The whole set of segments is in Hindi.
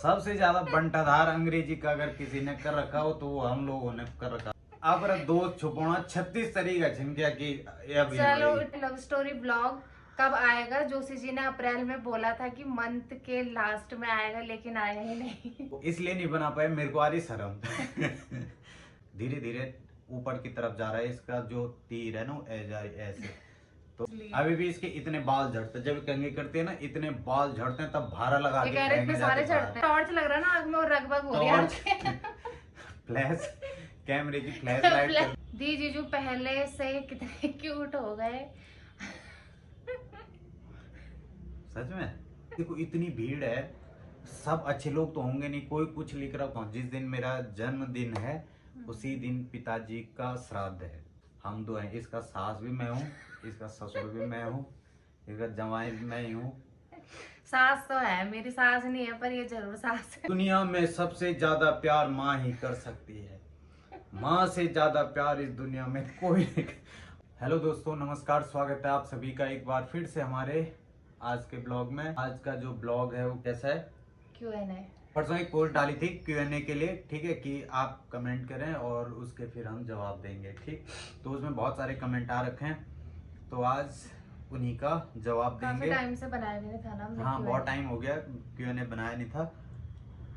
सबसे ज्यादा बंटाधार अंग्रेजी का अगर किसी ने कर रखा हो तो वो हम लोगों ने कर रखा। अब दोस्त छुपोना 36 तरीका छिनकिया की। चलो लव स्टोरी ब्लॉग कब आएगा? जोशी जी ने अप्रैल में बोला था कि मंथ के लास्ट में आएगा, लेकिन आया ही नहीं। इसलिए नहीं बना पाए, मेरे को आ रही शर्म। धीरे धीरे ऊपर की तरफ जा रहा है इसका जो तीर है ना, ऐसे। तो अभी भी इसके इतने बाल झड़ते हैं, जब कंघी करते हैं ना इतने बाल झड़ते हैं, तब भारा लगा के इतने सारे झड़ते हैं। टॉर्च लग रहा है ना आग में और रगबग हो रही है। फ्लैश कैमरे की फ्लैश लाइट। दी जीजू पहले से कितने क्यूट हो गए। सच में देखो इतनी भीड़ है, सब अच्छे लोग तो होंगे नहीं, कोई कुछ लिख रहा था। जिस दिन मेरा जन्मदिन है उसी दिन पिताजी का श्राद्ध है। हम दो हैं, इसका सास भी मैं हूँ, इसका ससुर भी मैं हूँ, इसका जवाई भी मैं ही हूँ। सास तो है, मेरी सास नहीं है पर ये जरूर सास है। दुनिया में सबसे ज्यादा प्यार माँ ही कर सकती है, माँ से ज्यादा प्यार इस दुनिया में कोई नहीं। हेलो दोस्तों, नमस्कार, स्वागत है आप सभी का एक बार फिर से हमारे आज के ब्लॉग में। आज का जो ब्लॉग है वो कैसा है? Q&A। परसों एक पोस्ट डाली थी Q&A के लिए, ठीक है, कि आप कमेंट करें और उसके फिर हम जवाब देंगे, ठीक। तो उसमें बहुत सारे कमेंट आ रखे हैं, तो आज उन्हीं का जवाब देंगे। काफी टाइम से बनाया भी नहीं था ना हमने। हाँ, बहुत टाइम हो गया Q&A बनाया नहीं था,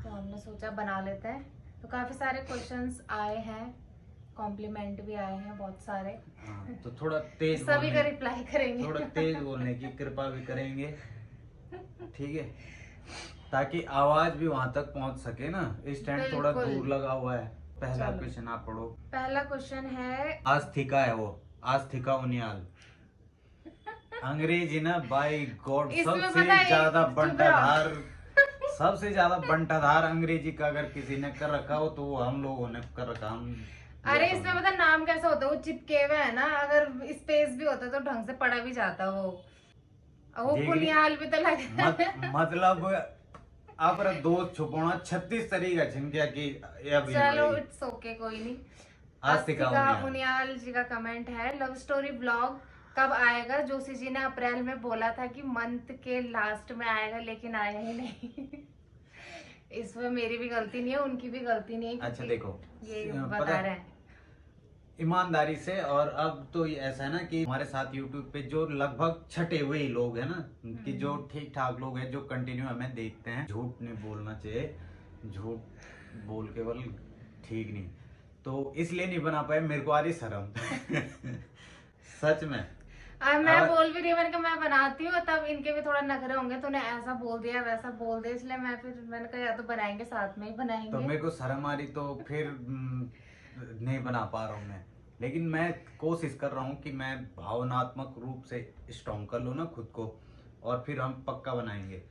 तो हमने सोचा बना लेते हैं। तो काफी सारे क्वेश्चंस आए हैं, कॉम्प्लीमेंट भी आए हैं बहुत सारे। हाँ, तो थोड़ा तेज सभी का रिप्लाई करेंगे। थोड़ा तेज बोलने की कृपा भी करेंगे, ठीक है, ताकि आवाज भी वहां तक पहुंच सके ना। स्टैंड थोड़ा दूर लगा हुआ है। पहला क्वेश्चन आप पढ़ो। पहला क्वेश्चन है, आस्थिका है वो, आस्थिका उनियाल। अंग्रेजी ना बाय गॉड सबसे ज्यादा बंटाधार अंग्रेजी का अगर किसी ने कर रखा हो तो वो हम लोगों ने कर रखा। हम अरे इसमें पता नाम कैसा होता है, वो चिपके हुए है ना, अगर स्पेस भी होता तो ढंग से पढ़ा भी जाता। वो बुनियाल भी तो लग मतलब आप दोस्त छुपोना 36 तरीका छिनकिया की। चलो इट्स ओके, कोई नहीं। आस्तिका उनियाल जी का कमेंट है, लव स्टोरी ब्लॉग कब आएगा? जोशी जी ने अप्रैल में बोला था कि मंथ के लास्ट में आएगा, लेकिन आया ही नहीं। इसमें मेरी भी गलती नहीं है, उनकी भी गलती नहीं है। अच्छा देखो, ये बता रहे हैं ईमानदारी से। और अब तो ये ऐसा है ना कि हमारे साथ YouTube पे जो लगभग छटे हुए ही लोग हैं ना, कि जो ठीक ठाक लोग हैं जो कंटिन्यू हमें देखते हैं। झूठ नहीं बोलना चाहिए, झूठ बोल के बल ठीक नहीं, तो इसलिए नहीं बना पाए, मेरे को आ रही शर्म। सच में मैं बोल भी रही हूँ, मैंने कहा मैं बनाती हूँ, तब इनके भी थोड़ा नखरे होंगे, तूने ऐसा बोल दिया वैसा बोल दिया, इसलिए मैंने कहा या तो बनाएंगे, साथ में ही बनाएंगे। तो मेरे को शर्म आ रही, तो फिर नहीं बना पा रहा हूँ मैं। लेकिन मैं कोशिश कर रहा हूँ कि मैं भावनात्मक रूप से स्ट्रॉन्ग कर लूँ ना खुद को, और फिर हम पक्का बनाएंगे,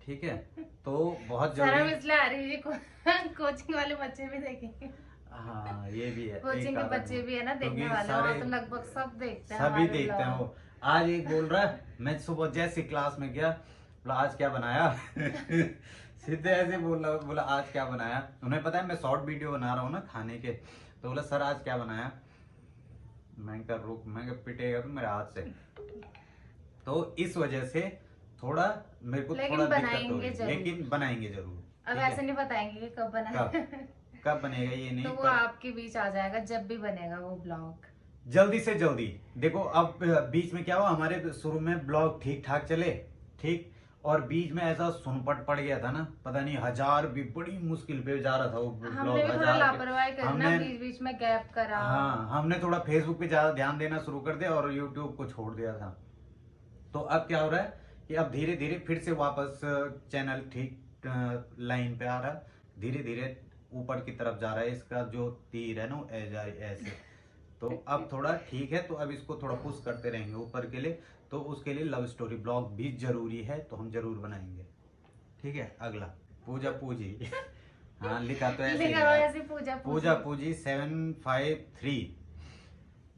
ठीक है। तो बहुत शर्म इसलिए आ रही है, कोचिंग वाले बच्चे भी देखेंगे। हाँ ये भी है, कोचिंग के बच्चे भी है ना देखने वाले, वहाँ तो लगभग सब देखते हैं, सभी देखते हैं वो। आज एक बोल रहा है, मैं सुबह जैसे क्लास में गया, बोला आज क्या बनाया। सीधे ऐसे बोला आज क्या बनाया। उन्हें पता है मैं शॉर्ट वीडियो बना रहा हूँ ना खाने के, तो बोला सर आज क्या बनाया। मैं कर रुक, मैं पिटेगा तो मेरे हाथ से। तो इस वजह से थोड़ा मेरे को थोड़ा दिक्कत हो रही है, लेकिन बनाएंगे जरूर। अब ऐसे नहीं बताएंगे कि कब बनाए, कब बनेगा ये नहीं, तो वो आपके बीच आ जाएगा जब भी बनेगा वो ब्लॉग, जल्दी से जल्दी। देखो अब बीच में क्या हुआ, हमारे शुरू में ब्लॉग ठीक ठाक चले, ठीक, और बीच में ऐसा सुनपट पड़ गया था ना, पता नहीं 1000 भी बड़ी मुश्किल पे जा रहा था वो ब्लॉग। हमने भी थोड़ा लापरवाही करी ना, बीच बीच में गैप करा। हाँ, हमने थोड़ा फेसबुक पे ज्यादा ध्यान देना शुरू कर दिया और यूट्यूब को छोड़ दिया था। तो अब क्या हो रहा है कि अब धीरे धीरे फिर से वापस चैनल ठीक लाइन पे आ रहा है, धीरे धीरे ऊपर की तरफ जा रहा है इसका जो तीर है ना, ऐसे। तो अब थोड़ा ठीक है, तो अब इसको थोड़ा पुश करते रहेंगे ऊपर के लिए। तो उसके लिए लव स्टोरी ब्लॉग भी जरूरी है, तो हम जरूर बनाएंगे, ठीक है। अगला पूजा पूजी। हाँ लिखा तो ऐसे पूजा पूजी 753।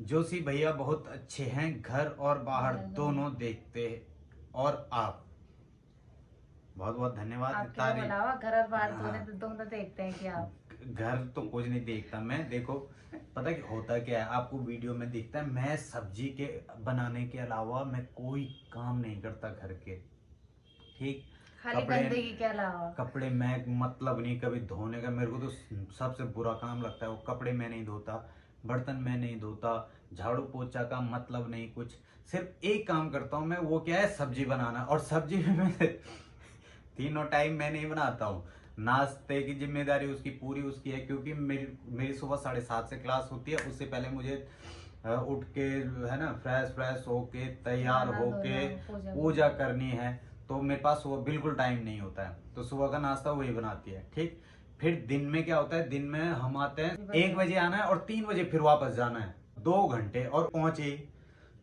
जोशी भैया बहुत अच्छे हैं, घर और बाहर दोनों देखते हैं, और आप बहुत बहुत धन्यवाद। घर और बाहर दोनों देखते हैं कि आप? घर तो कुछ नहीं देखता मैं, देखो पता कि होता क्या है, आपको वीडियो में दिखता है मैं सब्जी के बनाने के अलावा मैं कोई काम नहीं करता घर के, ठीक। खाली गंदगी के अलावा। कपड़े मैं मतलब नहीं कभी धोने का, मेरे को तो सबसे बुरा काम लगता है वो। कपड़े मैं नहीं धोता, बर्तन मैं नहीं धोता, झाड़ू पोछा का मतलब नहीं कुछ। सिर्फ एक काम करता हूँ मैं, वो क्या है, सब्जी बनाना। और सब्जी में मैं तीनों टाइम मैं नहीं बनाता हूँ। नाश्ते की जिम्मेदारी उसकी पूरी उसकी है, क्योंकि मेरी सुबह 7:30 से क्लास होती है। उससे पहले मुझे उठ के है ना फ्रेश होके तैयार होके पूजा करनी है। तो मेरे पास सुबह बिल्कुल टाइम नहीं होता है, तो सुबह का नाश्ता वही बनाती है। ठीक, फिर दिन में क्या होता है, दिन में हम आते हैं 1 बजे आना है और 3 बजे फिर वापस जाना है। 2 घंटे और पहुंचे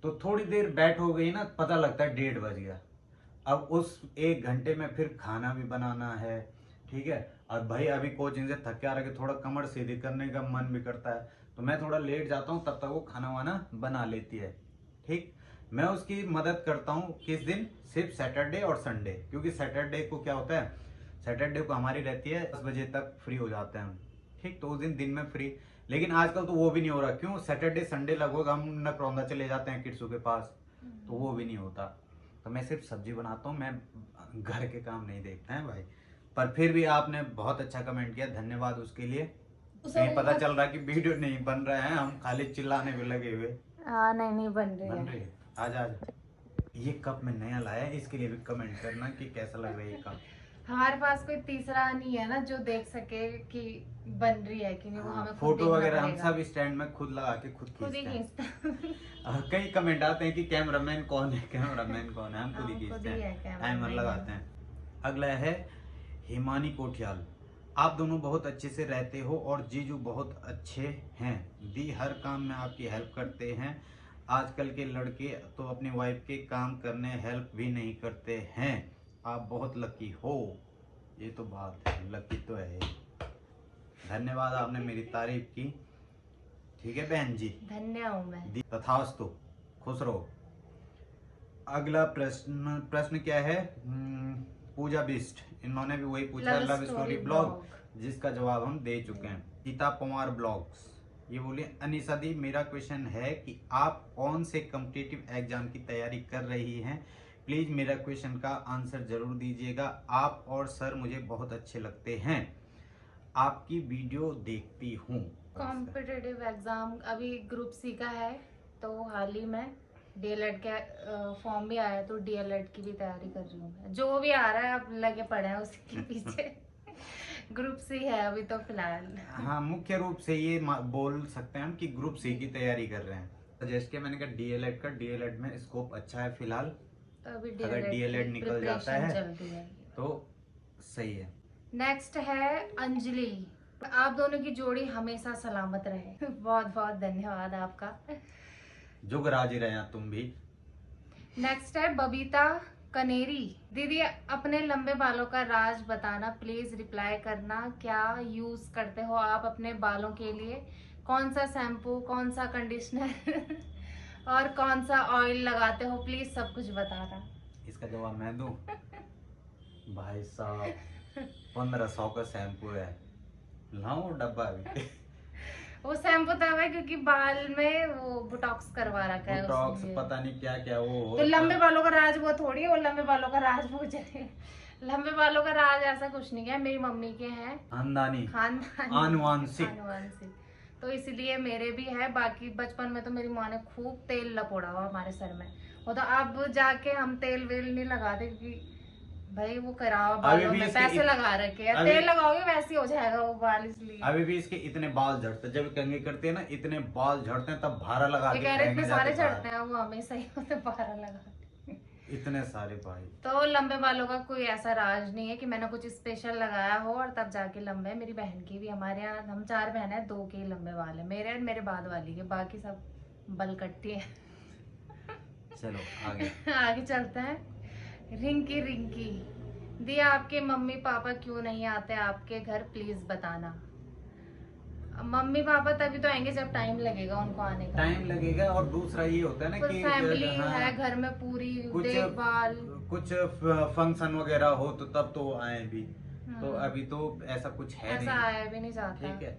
तो थोड़ी देर बैठ हो गई ना, पता लगता है 1:30 बज गया। अब उस 1 घंटे में फिर खाना भी बनाना है। ठीक है, और भाई अभी कोचिंग से थक के आ रहे, थोड़ा कमर सीधी करने का मन भी करता है, तो मैं थोड़ा लेट जाता हूँ, तब तक वो खाना वाना बना लेती है। ठीक, मैं उसकी मदद करता हूँ किस दिन, सिर्फ सैटरडे और संडे, क्योंकि सैटरडे को क्या होता है, सैटरडे को हमारी रहती है 10 बजे तक फ्री हो जाते हैं हम। ठीक, तो उस दिन में फ्री। लेकिन आजकल तो वो भी नहीं हो रहा, क्यों, सैटरडे संडे लगभग हम नकरौंदा चले जाते हैं किड्सों के पास, तो वो भी नहीं होता। तो मैं सिर्फ सब्जी बनाता हूँ, मैं घर के काम नहीं देखता है भाई। पर फिर भी आपने बहुत अच्छा कमेंट किया, धन्यवाद उसके लिए। कहीं पता चल रहा है कि वीडियो नहीं बन रहा है, हम खाली चिल्लाने में लगे हुए। नहीं बन रही है। आजा ये कप में नया लाया है, इसके लिए भी कमेंट करना कि कैसा लग रहा है ये कप। हमारे पास कोई तीसरा नहीं है ना जो देख सके कि बन रही है कि नहीं, वो हमें फोटो वगैरह हम सब स्टैंड में खुद लगा के खुद ही खींचते हैं। और कई कमेंट आते हैं कि कैमरामैन कौन है, कैमरामैन कौन है, हम खुद ही खींचते हैं, टाइमर लगाते हैं। अगला है हिमानी कोठियाल, आप दोनों बहुत अच्छे से रहते हो और जीजू बहुत अच्छे हैं दी, हर काम में आपकी हेल्प करते हैं। आजकल के लड़के तो अपनी वाइफ के काम करने हेल्प भी नहीं करते हैं, आप बहुत लकी हो। ये तो बात है, लकी तो है। धन्यवाद, आपने मेरी तारीफ की। ठीक है बहन जी, धन्य हूं मैं। तथास्तु, खुश रहो। अगला प्रश्न क्या है, पूजा बिस्ट, इन्होंने भी वही पूछा, लव स्टोरी ब्लॉग, जिसका जवाब हम दे चुके हैं। गीता पवार ब्लॉग्स, ये बोलिए, अनिशा दी, मेरा क्वेश्चन है कि आप कौन से कॉम्पिटिटिव एग्जाम की तैयारी कर रही हैं, प्लीज मेरा क्वेश्चन का आंसर जरूर दीजिएगा। आप और सर मुझे बहुत अच्छे लगते हैं, आपकी वीडियो देखती हूँ। कॉम्पिटिटिव एग्जाम अभी ग्रुप सी का है, तो हाल ही में डीएलएड का फॉर्म भी आया, तो डीएलएड की भी तैयारी कर रही हूँ। जो भी आ रहा है अब लगे पड़े हैं उसके पीछे। ग्रुप सी है अभी तो फिलहाल। हाँ, मुख्य रूप से ये बोल सकते हैं हम कि ग्रुप सी की तैयारी कर रहे हैं। जैसे कि मैंने कहा डीएलएड में स्कोप अच्छा है फिलहाल, तो अभी अगर डीएलएड निकल जाता है तो सही है। नेक्स्ट है अंजलि, आप दोनों की जोड़ी हमेशा सलामत रहे। बहुत बहुत धन्यवाद आपका, जुग राजी रहे तुम भी। नेक्स्ट है बबीता कनेरी, दीदी अपने लंबे बालों का राज बताना प्लीज, रिप्लाई करना, क्या यूज करते हो आप अपने बालों के लिए, कौन सा शैम्पू, कौन सा कंडीशनर और कौन सा ऑयल लगाते हो, प्लीज सब कुछ बताना। इसका जवाब मैं दूं? भाई साहब 1500 का शैम्पू है, लाऊं डब्बा भी। वो शैम्पू तब है क्योंकि बाल में वो बोटॉक्स करवा रखा है, बोटॉक्स पता नहीं क्या क्या वो तो लंबे बालों का राज वो थोड़ी है, वो लंबे बालों का राज वो जाए। लंबे बालों का राज ऐसा कुछ नहीं है, मेरी मम्मी के हैं, खानदानी आनुवंशिक, तो इसलिए मेरे भी है। बाकी बचपन में तो मेरी माँ ने खूब तेल लपोड़ा हुआ हमारे सर में, वो तो अब जाके हम तेल वेल नहीं लगाते, क्योंकि भाई वो करावा बालों में पैसे लगा रखे हैं, तेल लगाओगे वैसे हो जाएगा वो बाल, इसलिए अभी भी इसके इतने बाल झड़ते हैं, जब कंघी करते हैं ना इतने बाल झड़ते हैं, तब भारा लगा के इतने सारे झड़ते हैं, वो हमेशा ही होते भारा लगा इतने सारे भाई। तो लंबे बालों का कोई ऐसा राज नहीं है कि मैंने कुछ स्पेशल लगाया हो और तब जाके लंबे। मेरी बहन की भी, हमारे यहाँ हम 4 बहन है, 2 के लंबे बाल है, मेरे और मेरे बाद वाली के, बाकी सब बल कट्टी है। चलो आगे आगे चलते हैं। रिंकी दिया, आपके मम्मी पापा क्यों नहीं आते आपके घर, प्लीज बताना। मम्मी पापा तभी तो आएंगे जब टाइम लगेगा उनको आने का, टाइम लगेगा। और दूसरा ये होता है ना कि फैमिली है घर में पूरी, देखभाल, कुछ फंक्शन वगैरह हो तो तब तो आए भी, तो अभी तो ऐसा कुछ है नहीं, ऐसा आया भी नहीं जाता। ठीक है,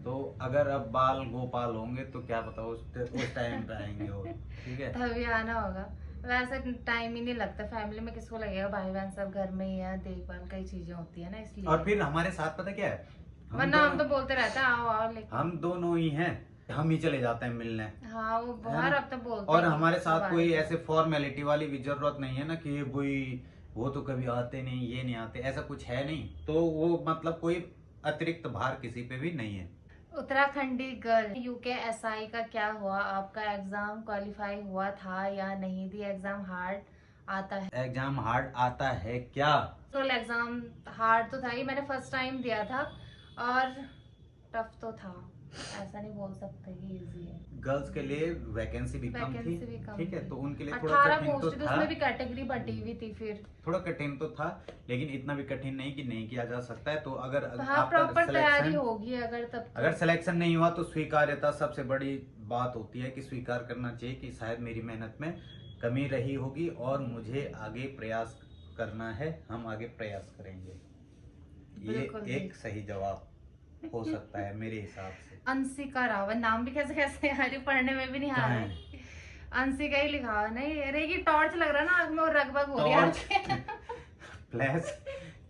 तो अगर अब बाल गोपाल होंगे तो क्या पता उस टाइम पे आएंगे वो, ठीक है, तभी आना होगा। वैसे टाइम ही नहीं लगता, फैमिली में किसको लगेगा, भाई बहन सब घर में ही है, देखभाल कई चीजें होती है ना, इसलिए। और फिर हमारे साथ पता क्या है, वरना हम तो बोलते रहते हैं आओ आओ, लेकिन हम दोनों ही हैं, हम ही चले जाते हैं मिलने। हाँ वो है बाहर ना? अब तो बोलते और हैं हमारे साथ बाहर कोई तो। ऐसे फॉर्मेलिटी वाली भी जरूरत नहीं है ना कि कोई वो तो कभी आते नहीं, ये नहीं आते, ऐसा कुछ है नहीं। तो वो मतलब कोई अतिरिक्त भार किसी पे भी नहीं है। उत्तराखंडी गर्ल, UKSI का क्या हुआ, आपका एग्जाम क्वालिफाई हुआ था या नहीं? दी एग्जाम हार्ड आता है? एग्जाम हार्ड आता है क्या? तो एग्जाम हार्ड तो था ही, मैंने फर्स्ट टाइम दिया था और टफ तो था, ऐसा नहीं बोल सकते कि इजी है। गर्ल्स के लिए वैकेंसी भी कम थी, वैकेंसी भी कम ठीक है, थी। तो उनके लिए थोड़ा 18 कठिन तो पोस्ट थी, था, उसमें भी कैटेगरी बटी हुई थी, फिर थोड़ा कठिन तो था, लेकिन इतना भी कठिन नहीं कि नहीं किया जा सकता है। तो अगर हाँ आपका प्रॉपर तैयारी सिलेक्शन, होगी अगर, तब तो। अगर सिलेक्शन नहीं हुआ तो स्वीकार्यता सबसे बड़ी बात होती है कि स्वीकार करना चाहिए कि शायद मेरी मेहनत में कमी रही होगी और मुझे आगे प्रयास करना है, हम आगे प्रयास करेंगे। बिल्कुल ये एक सही जवाब हो सकता है मेरे हिसाब से। अंशिका रावत, नाम भी कैसे कैसे यार, ये पढ़ने में भी नहीं आ कहाँ रहा है? है। अंशिका ही लिखा हुआ, नहीं अरे ये टॉर्च लग रहा है ना आँख में, और रगबग हो रही है फ्लैश,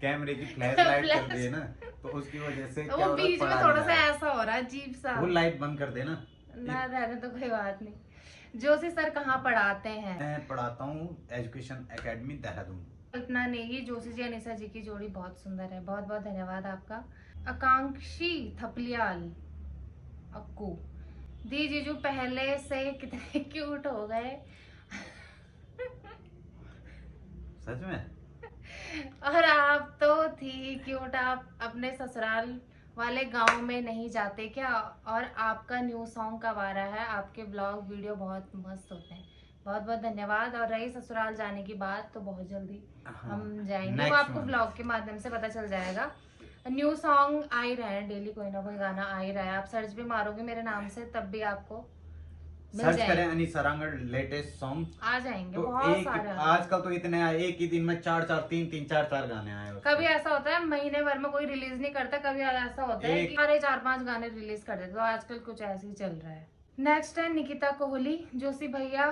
कैमरे की फ्लैश लाइट कर दी है ना, तो उसकी वजह से तो क्या वो हो रहा है, बीच में पढ़ा थोड़ा नहीं सा जा रहा। ऐसा हो रहा है अजीब सा। वो लाइट बंद कर देना। ना रहने तो कोई बात नहीं। जोशी सर कहाँ पढ़ाते हैं? मैं पढ़ाता हूँ एजुकेशन एकेडमी देहरादून। कल्पना नेगी, जोशी जी अनिसा जी की जोड़ी बहुत सुंदर है, बहुत बहुत धन्यवाद आपका। आकांक्षी थपलियाल अक्कू, दी जीजू पहले से कितने क्यूट हो गए। सच में? और आप तो थी क्यूट, आप अपने ससुराल वाले गांव में नहीं जाते क्या? और आपका न्यू सॉन्ग कब आ रहा है? आपके ब्लॉग वीडियो बहुत मस्त होते हैं, बहुत बहुत धन्यवाद। और रही ससुराल जाने की बात, तो बहुत जल्दी हम जाएंगे, वो आपको ब्लॉग के माध्यम से पता चल जाएगा। न्यू सॉन्ग आ ही रहे हैं, डेली कोई ना कोई गाना आ ही रहा है, आप सर्च भी मारोगे मेरे नाम से तब भी आपको मिल सर्च जाएगा। करें अनीसा रांगड़ लेटेस्ट सॉन्ग, आ जाएंगे तो बहुत एक सारे। आजकल तो इतने आए, एक ही दिन में चार गाने आए उसके। कभी ऐसा होता है महीने भर में कोई रिलीज नहीं करता, कभी ऐसा होता है कि सारे 4-5 गाने रिलीज कर देते, तो आजकल कुछ ऐसे ही चल रहा है। नेक्स्ट है निकिता कोहली, जोशी भैया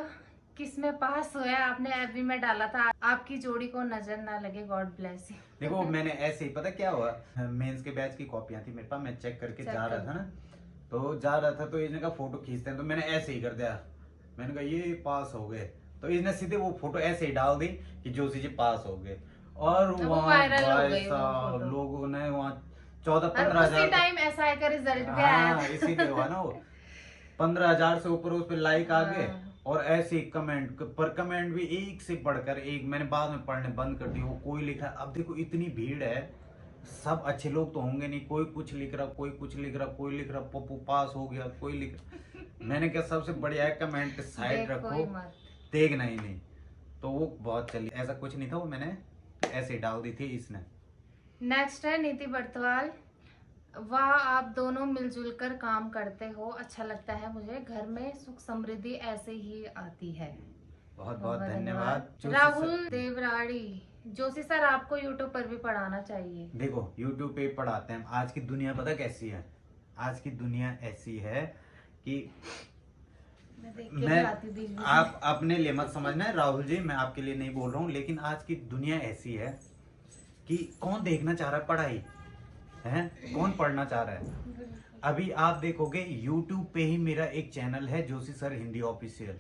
किस में पास हुआ? आपने एफबी में डाला था, आपकी जोड़ी को नजर ना लगे, गॉड ब्लेस यू। देखो मैंने ऐसे ही, पता क्या हुआ, मेंस के बैच की कॉपियां थी मेरे पास, मैं चेक करके जा रहा था ना, तो जा रहा था तो इसने कहा फोटो खींचते हैं, तो मैंने ऐसे ही कर दिया, मैंने कहा ये पास हो गए, तो इसने सीधे वो फोटो ऐसे ही डाल दी कि जोशी जी पास हो गए। और वहाँ लोगों ने वहाँ 14-15 हजार टाइम SI का रिजल्ट भी आया था। इसीलिए हुआ ना, वो 15,000 से ऊपर उस पर लाइक आ गए, और ऐसे कमेंट पर कमेंट भी एक से बढ़कर एक, मैंने बाद में पढ़ने बंद कर दी। वो कोई लिखा, अब देखो इतनी भीड़ है, सब अच्छे लोग तो होंगे नहीं, कोई कुछ लिख रहा, कोई कुछ लिख रहा, कोई लिख रहा पप्पू पास हो गया, कोई लिख रहा। मैंने कहा सबसे बढ़िया है कमेंट साइड रखो, देखना ही नहीं, तो वो बहुत चली। ऐसा कुछ नहीं था, वो मैंने ऐसे ही डाल दी थी इसने। नेक्स्ट है नीति बर्तवाल, वाह आप दोनों मिलजुल कर काम करते हो, अच्छा लगता है मुझे, घर में सुख समृद्धि ऐसे ही आती है। बहुत बहुत धन्यवाद। राहुल देवराड़ी, जोशी सर आपको यूट्यूब पर भी पढ़ाना चाहिए। देखो यूट्यूब पे पढ़ाते हैं, आज की दुनिया पता कैसी है, आज की दुनिया ऐसी है कि मैं आप अपने लिए मत समझना है राहुल जी, मैं आपके लिए नहीं बोल रहा हूँ, लेकिन आज की दुनिया ऐसी है कि कौन देखना चाह रहा है पढ़ाई है, कौन पढ़ना चाह रहा है। अभी आप देखोगे YouTube पे ही मेरा एक चैनल है जोशी सर हिंदी ऑफिशियल,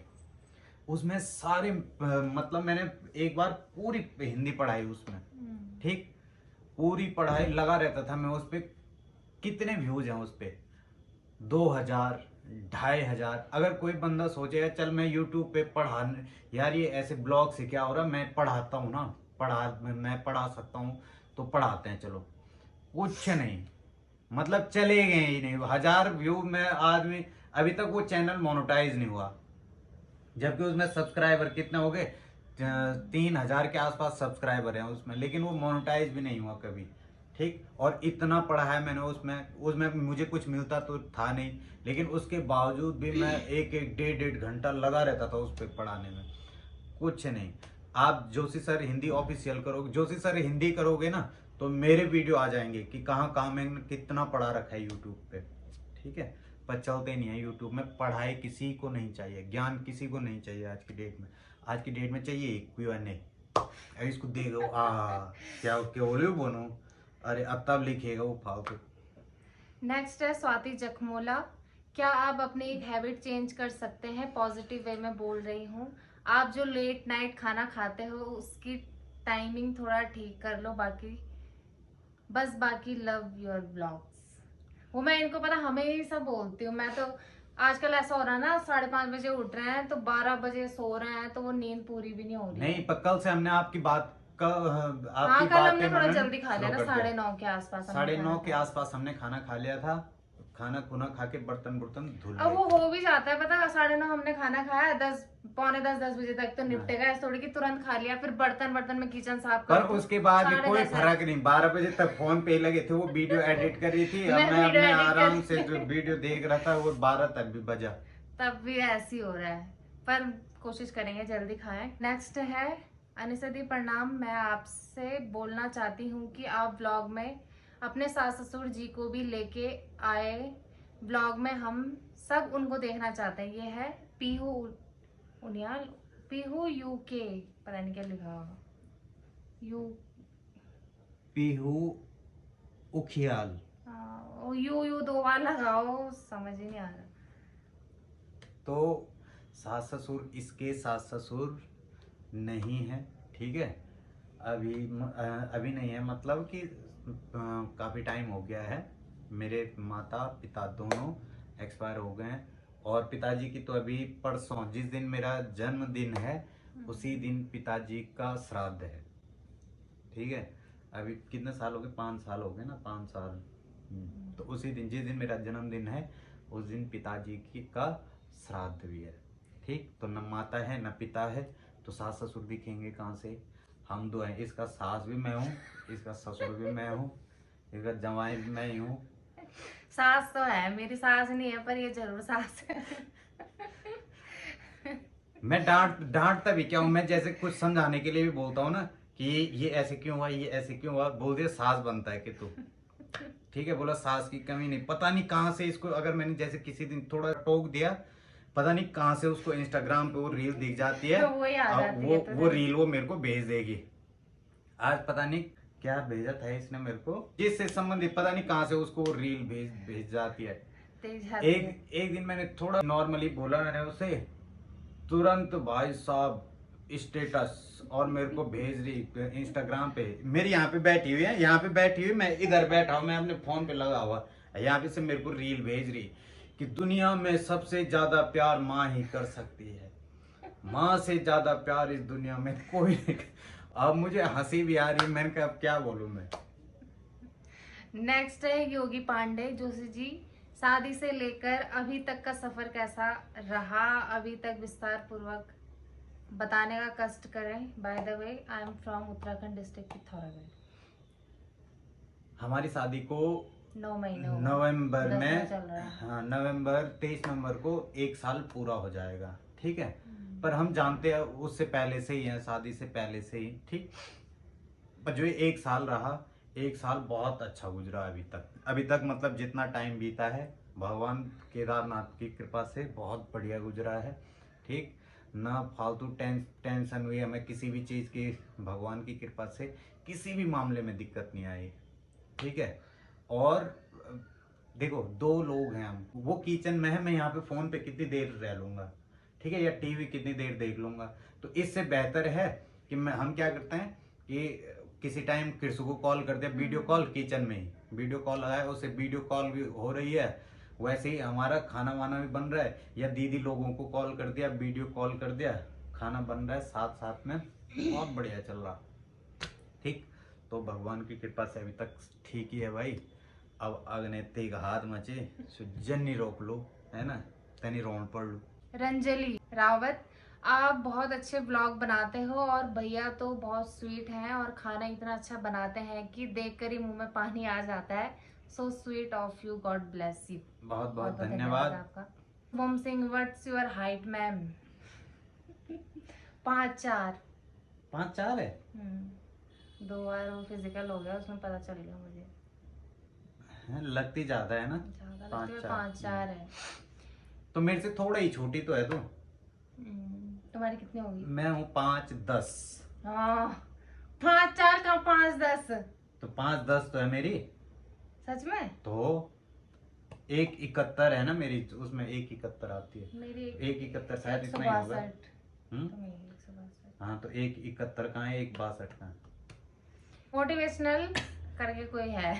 उसमें सारे मतलब मैंने एक बार पूरी हिंदी पढ़ाई उसमें, ठीक, पूरी पढ़ाई लगा रहता था मैं उस पे। कितने व्यूज हैं उस पे? 2000, 2500। अगर कोई बंदा सोचेगा चल मैं YouTube पे पढ़ाने, यार ये ऐसे ब्लॉग से क्या हो रहा, मैं पढ़ाता हूँ ना, मैं पढ़ा सकता हूँ, तो पढ़ाते हैं, चलो कुछ नहीं, मतलब चले गए ही नहीं। 1000 व्यू में आदमी, अभी तक वो चैनल मोनेटाइज नहीं हुआ, जबकि उसमें सब्सक्राइबर कितने हो गए, 3000 के आसपास सब्सक्राइबर हैं उसमें, लेकिन वो मोनेटाइज भी नहीं हुआ कभी, ठीक। और इतना पढ़ा है मैंने उसमें मुझे कुछ मिलता तो था नहीं, लेकिन उसके बावजूद भी मैं एक डेढ़ घंटा लगा रहता था उस पर पढ़ाने में, कुछ नहीं। आप जोशी सर हिंदी ऑफिशियल करोगे, जोशी सर हिंदी करोगे ना, तो मेरे वीडियो आ जाएंगे कि कहाँ मैंने कितना पढ़ा रखा है यूट्यूब पे, ठीक है। पर चलते नहीं है यूट्यूब में, पढ़ाई किसी को नहीं चाहिए, ज्ञान किसी को नहीं चाहिए आज की डेट में। आज की डेट में चाहिए कोई नहीं, अरे इसको देखो क्या क्या बोले बोनो, अरे अब तब लिखेगा वो फालतू। नेक्स्ट है स्वाति जखमोला। क्या आप अपनी एक हैबिट चेंज कर सकते हैं? पॉजिटिव वे में बोल रही हूँ। आप जो लेट नाइट खाना खाते हो उसकी टाइमिंग थोड़ा ठीक कर लो, बाकी लव योर ब्लॉग्स। वो मैं इनको पता हमेशा बोलती हूँ। मैं तो आजकल ऐसा हो रहा है ना, 5:30 बजे उठ रहे हैं तो 12 बजे सो रहे हैं, तो वो नींद पूरी भी नहीं हो रही नहीं है। पर कल से हमने आपकी बात का हाँ, आपकी कल बात हमने पे थोड़ा मनन जल्दी खा लिया शुरू ना, कर दिया। 9:30 के आसपास हमने 9:30 खाना के खाया। आसपास हमने खाना खा लिया था, खाना खुना खा के बर्तन बुर्तन धुल अब लिए वो थे। हो भी जाता है, पता 9:30 हमने खाना खाया, 10 पौने 10 बजे तक तो हाँ। निपटेगा। ऐसे थोड़ी कि तुरंत खा लिया फिर बर्तन में किचन साफ पर कर दो। उसके बाद भी कोई 10:30 फर्क नहीं, 12 बजे तक फोन पे ही लगे थे, वो वीडियो एडिट कर रही थी, अब मैं मैं वीडियो अपने एडिट आराम कर से जो वीडियो देख रहा था वो 12 तक भी बजा। तब भी ऐसी हो रहा है, पर कोशिश करेंगे जल्दी खाएं। नेक्स्ट है अनिसा दी, प्रणाम। मैं आपसे बोलना चाहती हूँ कि आप व्लॉग में अपने सास ससुर जी को भी लेके आए। व्लॉग में हम सब उनको देखना चाहते हैं। ये है पीहू उनियाल, पीहू यूके, पता नहीं क्या लिखा होगा। यू पीहू उखियाल। यू 2 बार लगाओ, समझ ही नहीं आ रहा। तो सास ससुर, इसके सास ससुर नहीं है, ठीक है, अभी नहीं है, मतलब कि काफ़ी टाइम हो गया है। मेरे माता पिता दोनों एक्सपायर हो गए हैं, और पिताजी की तो अभी परसों, जिस दिन मेरा जन्मदिन है उसी दिन पिताजी का श्राद्ध है, ठीक है। अभी कितने साल हो गए, 5 साल हो गए ना, 5 साल। तो उसी दिन, जिस दिन मेरा जन्मदिन है उस दिन पिताजी की का श्राद्ध भी है, ठीक। तो न माता है न पिता है, तो सास ससुर दिखेंगे कहाँ से? हम दो हैं, इसका सास भी मैं हूँ, इसका ससुर भी मैं हूँ, इसका जवाई भी मैं ही हूँ। सास तो है, मेरी सास नहीं है पर ये जरूर सास है। मैं डांटता भी क्या हूँ, मैं जैसे कुछ समझाने के लिए भी बोलता हूँ ना कि ये ऐसे क्यों हुआ, ये ऐसे क्यों हुआ, बोल दिया सास बनता है कि तू, ठीक है। बोला सास की कमी नहीं, पता नहीं कहाँ से इसको, अगर मैंने जैसे किसी दिन थोड़ा टोक दिया, पता नहीं कहाँ से उसको इंस्टाग्राम पे वो रील दिख जाती है, वो ही आ अब जाती है वो रील वो मेरे को भेज देगी। आज पता नहीं क्या भेजा था इसने मेरे को, जिससे संबंधित पता नहीं कहाँ से उसको वो रील भेज जाती है। एक दिन मैंने थोड़ा नॉर्मली बोला, मैंने उसे, तुरंत भाई साहब स्टेटस और मेरे को भेज रही इंस्टाग्राम पे। मेरी यहाँ पे बैठी हुई है, यहाँ पे बैठी हुई, मैं इधर बैठा हूँ, मैं अपने फोन पे लगा हुआ, यहाँ पे से मेरे को रील भेज रही कि दुनिया में सबसे ज्यादा प्यार माँ ही कर सकती है, माँ से ज्यादा प्यार इस दुनिया में कोई नहीं। अब मुझे हंसी भी आ रही है, मैंने कहा अब क्या बोलूं मैं। नेक्स्ट है योगी पांडे जोशी जी। शादी से लेकर अभी तक का सफर कैसा रहा? अभी तक विस्तार पूर्वक बताने का कष्ट करें। By the way I am from Uttarakhand district Pithoragarh. हमारी शादी को 9 महीने हो गए, नवंबर 10 में, महीने चल रहा है। हाँ नवंबर 23 नवंबर को 1 साल पूरा हो जाएगा, ठीक है। पर हम जानते हैं उससे पहले से ही है, शादी से पहले से ही, ठीक। पर जो 1 साल रहा, 1 साल बहुत अच्छा गुजरा अभी तक मतलब जितना टाइम बीता है भगवान केदारनाथ की कृपा से बहुत बढ़िया गुजरा है, ठीक। ना फालतू टेंशन हुई हमें किसी भी चीज़ की, भगवान की कृपा से किसी भी मामले में दिक्कत नहीं आई, ठीक है। और देखो 2 लोग हैं हम, वो किचन में है, मैं यहाँ पे फोन पे कितनी देर रह लूंगा, ठीक है, या टीवी कितनी देर देख लूंगा। तो इससे बेहतर है कि हम क्या करते हैं कि किसी टाइम किसी को कॉल कर दिया, वीडियो कॉल, किचन में ही वीडियो कॉल आया, उससे वीडियो कॉल भी हो रही है, वैसे ही हमारा खाना वाना भी बन रहा है, या दीदी लोगों को कॉल कर दिया, वीडियो कॉल कर दिया, खाना बन रहा है साथ साथ में, बहुत बढ़िया चल रहा, ठीक। तो भगवान की कृपा से अभी तक ठीक ही है भाई। अब अग्नेते का हाथ मचे जन्नी रोक लो, है ना, तनी रोन पड़ लो। रंजली रावत, आप बहुत अच्छे ब्लॉग बनाते हो और भैया तो बहुत स्वीट हैं और खाना इतना अच्छा बनाते हैं कि देखकर ही मुंह में पानी आ जाता है। So sweet of you, God bless you. बहुत बहुत धन्यवाद आपका। मोम Singh, what's your height ma'am? 5'4". 5'4" है। 2 बार वो फिजिकल हो गया, उसमें पता चल गया मुझे। लगती ज्यादा है ना, ज्यादा लगती है, 5'4" है। तो मेरे से थोड़ा ही छोटी तो है तू। तुम्हारी कितनी होगी? मैं हूँ 5'10". हाँ 5'4" का 5'10"। तो 5'10" तो है मेरी। सच में? तो 1'71" है ना मेरी, उसमें 1'71" आती है। मेरी 1'71" शायद इतना ही होगा। 162। हाँ तो 1'71" कहाँ है, 1'62" कहाँ है? मोटिवेशनल करके कोई है?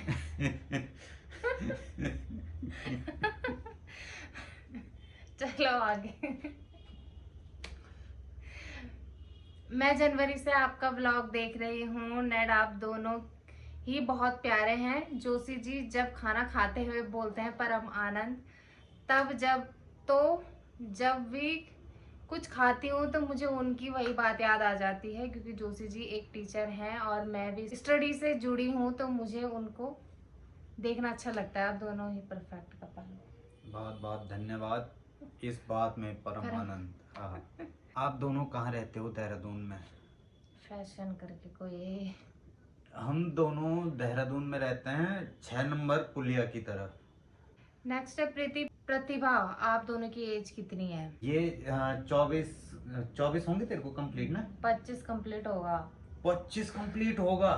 चलो आगे। मैं जनवरी से आपका व्लॉग देख रही हूँ नेड, आप दोनों ही बहुत प्यारे हैं। जोशी जी जब खाना खाते हुए बोलते हैं परम आनंद, तब जब भी कुछ खाती हूँ तो मुझे उनकी वही बात याद आ जाती है, क्योंकि जोशी जी एक टीचर हैं और मैं भी स्टडी से जुड़ी हूँ, तो मुझे उनको देखना अच्छा लगता है। आप दोनों ही परफेक्ट कपल हो। बहुत बहुत धन्यवाद इस बात में परम आनंद। हाँ आप दोनों कहाँ रहते हो? देहरादून में। फैशन करके कोई? हम दोनों देहरादून में रहते हैं, 6 नंबर पुलिया की तरफ। नेक्स्ट है प्रतिभा, आप दोनों की एज कितनी है? ये 24 होंगे तेरे को कंप्लीट ना? 25 कंप्लीट होगा। 25 कंप्लीट होगा।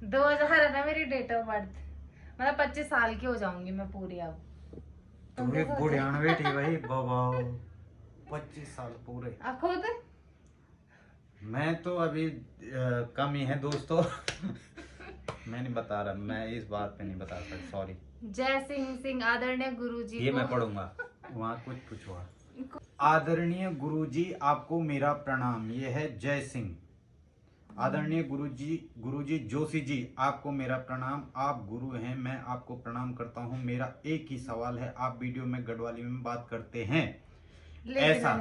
2000 है ना मेरी डेट ऑफ बर्थ, मतलब 25 साल की हो जाऊंगी मैं पूरी अब। तू भी बुढ़ियान बेटी भाई बाबा, 25 साल पूरे। आप खुद? मैं तो अभी कम ही है दोस्तों। मैं नहीं बता रहा, मैं इस बात पे नहीं बता सकता, सॉरी। जय सिंह आदरणीय गुरुजी ये मैं पढ़ूंगा, वहाँ कुछ पूछवा। आदरणीय गुरुजी आपको मेरा प्रणाम। ये है जय सिंह। आदरणीय गुरुजी जोशी जी आपको मेरा प्रणाम। आप गुरु हैं, मैं आपको प्रणाम करता हूँ। मेरा एक ही सवाल है, आप वीडियो में गढ़वाली में बात करते हैं ऐसा,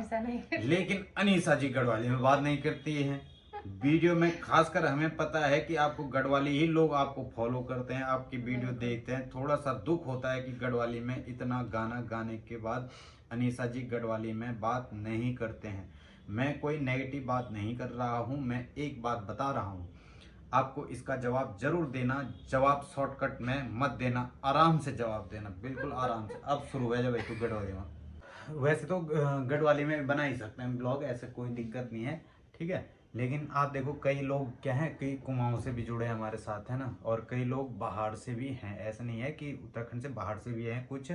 लेकिन अनीसा जी गढ़वाली में बात नहीं करती है वीडियो में। खासकर हमें पता है कि आपको गढ़वाली ही लोग आपको फॉलो करते हैं, आपकी वीडियो देखते हैं। थोड़ा सा दुख होता है कि गढ़वाली में इतना गाना गाने के बाद अनीसा जी गढ़वाली में बात नहीं करते हैं। मैं कोई नेगेटिव बात नहीं कर रहा हूं, मैं एक बात बता रहा हूं, आपको इसका जवाब जरूर देना। जवाब शॉर्टकट में मत देना, आराम से जवाब देना, बिल्कुल आराम से। अब शुरू है जब तू गढ़वाली में। वैसे तो गढ़वाली में बना ही सकते हैं ब्लॉग, ऐसे कोई दिक्कत नहीं है, ठीक है। लेकिन आप देखो कई लोग क्या है, कई कुमाऊं से भी जुड़े हैं हमारे साथ, है ना, और कई लोग बाहर से भी हैं। ऐसा नहीं है कि उत्तराखंड से बाहर से भी हैं कुछ,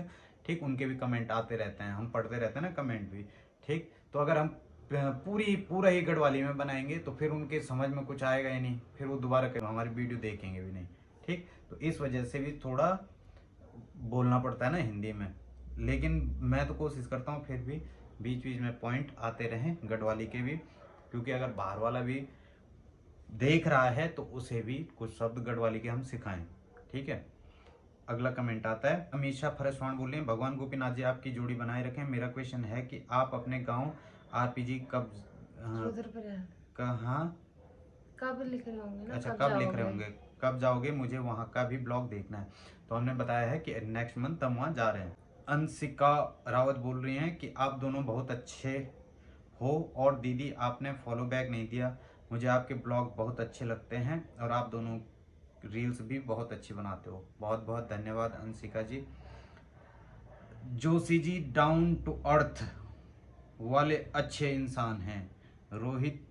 ठीक। उनके भी कमेंट आते रहते हैं, हम पढ़ते रहते हैं ना कमेंट भी, ठीक। तो अगर हम पूरा ही गढ़वाली में बनाएंगे तो फिर उनके समझ में कुछ आएगा ही नहीं, फिर वो दोबारा हमारी वीडियो देखेंगे भी नहीं, ठीक। तो इस वजह से भी थोड़ा बोलना पड़ता है ना हिंदी में। लेकिन मैं तो कोशिश करता हूँ फिर भी बीच बीच में पॉइंट आते रहें गढ़वाली के भी, क्योंकि अगर बाहर वाला भी देख रहा है तो उसे भी कुछ शब्द गढ़वाली के हम सिखाएं, ठीक है। अगला कमेंट आता है, अमीशा फरसवान बोल रहे हैं, भगवान गोपीनाथ जी आपकी जोड़ी बनाए रखें। मेरा क्वेश्चन है कि आप अपने गांव आरपीजी कब कहाँ कब लिख रहे होंगे ना? अच्छा कब लिख रहे होंगे, कब जाओगे? मुझे वहाँ का भी ब्लॉग देखना है। तो हमने बताया है कि नेक्स्ट मंथ हम वहाँ जा रहे हैं। अंशिका रावत बोल रही हैं कि आप दोनों बहुत अच्छे हो, और दीदी आपने फॉलो बैक नहीं दिया। मुझे आपके ब्लॉग बहुत अच्छे लगते हैं और आप दोनों रील्स भी बहुत अच्छी बनाते हो। बहुत बहुत धन्यवाद अंशिका जी। Joshi ji down to earth वाले अच्छे इंसान हैं। रोहित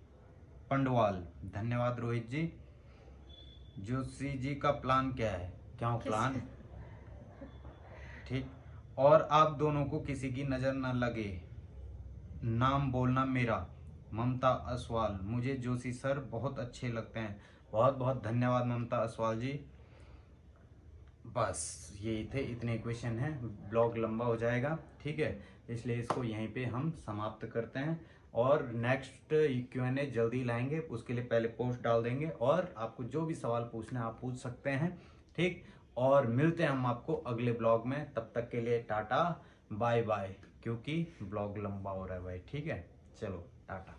पंडवाल, धन्यवाद रोहित जी। जोशी जी का प्लान क्या है? क्या हो प्लान, ठीक। और आप दोनों को किसी की नजर न लगे, नाम बोलना मेरा। ममता असवाल, मुझे जोशी सर बहुत अच्छे लगते हैं। बहुत बहुत धन्यवाद ममता असवाल जी। बस यही थे, इतने क्वेश्चन हैं, ब्लॉग लंबा हो जाएगा, ठीक है। इसलिए इसको यहीं पे हम समाप्त करते हैं और नेक्स्ट Q&A जल्दी लाएंगे। उसके लिए पहले पोस्ट डाल देंगे और आपको जो भी सवाल पूछना है आप पूछ सकते हैं, ठीक। और मिलते हैं हम आपको अगले ब्लॉग में, तब तक के लिए टाटा बाय बाय, क्योंकि ब्लॉग लंबा हो रहा है भाई, ठीक है। चलो टाटा।